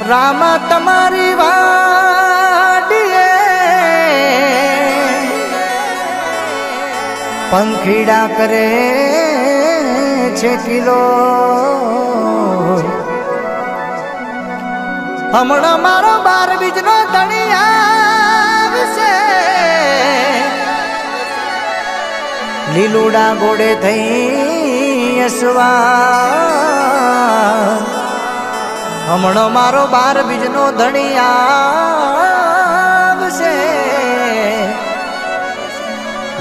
રામા તમારી વાડીએ પંખીડા કરે છે કિલો. હમણાં મારો 12 બીજનો ધણી આવશે, લીલુડા ગોળે થઈ અસવા. હમણાં મારો 12 બીજનો ધણી આવશે,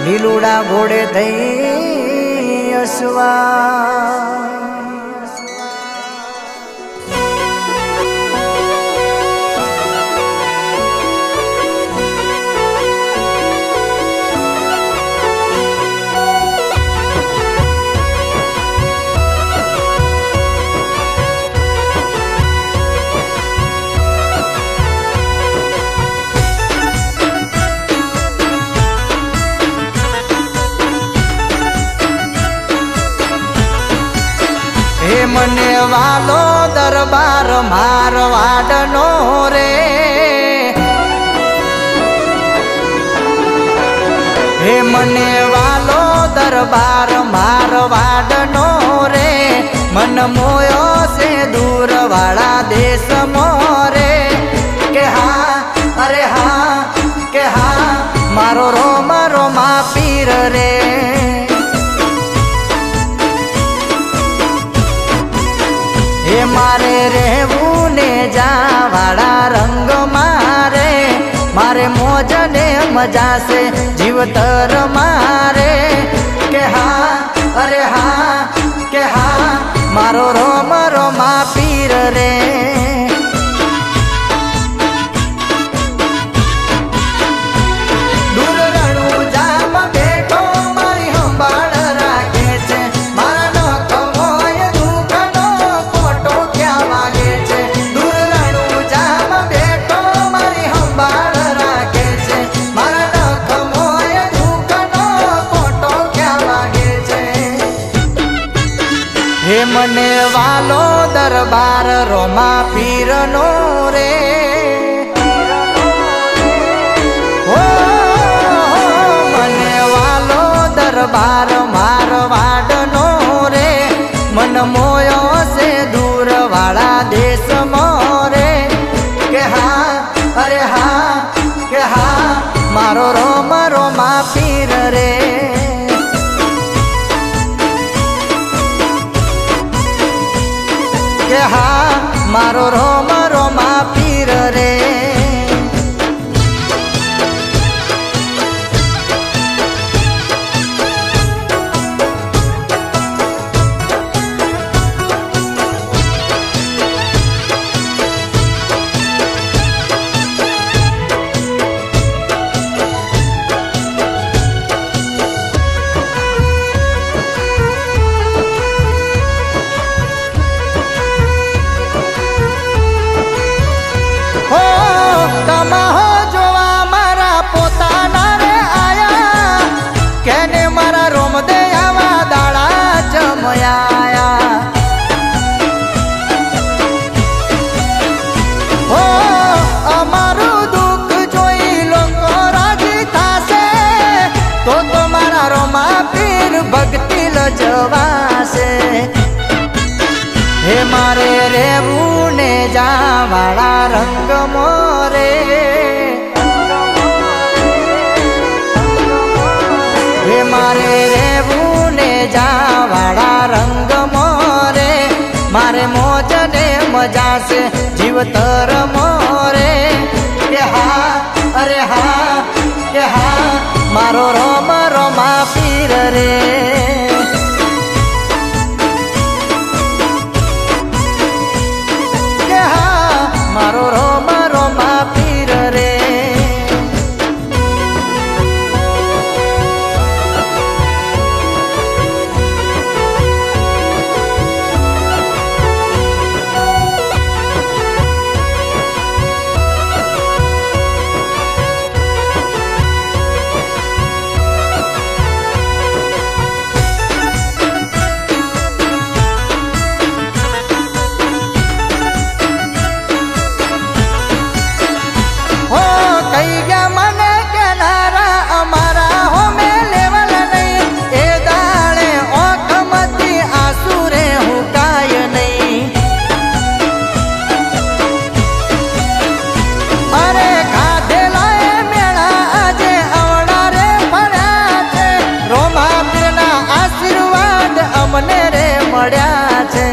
લીલુડા ઘોડે થઈ અસવા. મને વાલો દરબાર મારવાડનો રે, હે મને વાલો દરબાર મારવાડનો રે. મન મોયો છે દૂર વાળા દેશ મોરે, કે હા અરે હા કે હા મારો રોમ રોમા પીર રે. મારે રહેવું ને જાવાળા રંગ મારે, મારે મોજ ને મજા છે જીવતર મારે, કે હા અરે હા કે હા મારો રોમ રોમા પીર રે. મને વાલો દરબાર રોમા પીરનો રે, ઓ મને વાલો દરબાર મારવાડનો રે. મન મોયો છે દૂર વાળા દેશ મોરે, કે હા અરે હા કે હા મારો રોમ રોમા પીર રે. કે હા મારો રોમ રોમા પીર રે. જવાશે હે મારે રેવું ને જાવાળા રંગ મોરે, હે મારે રેવું ને જાવાળા રંગ મોરે. મારે મોજ ને મજા છે જીવતર મોરે, કે હા અરે હા કે હા મારો રોમ રોમા પીર રે. મારો રોમ રોમા પીર રે. મળ્યા છે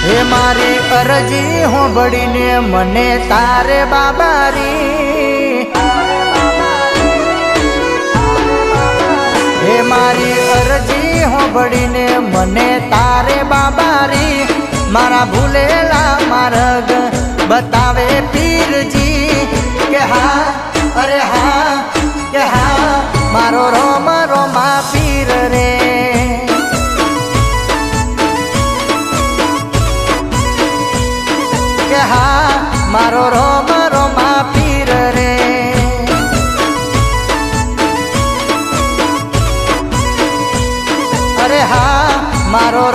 હે મારી અરજી હોંભળીને મને તારે બાબારી હે મારી અરજી હોંભળીને મને તારે બાબારી મારા ભૂલેલા માર્ગ બતાવે પીરજી કે હા અરે હા કે હા મારો રોમ રોમા પીર રે કે હા મારો રોમ રોમા પીર રે અરે હા મારો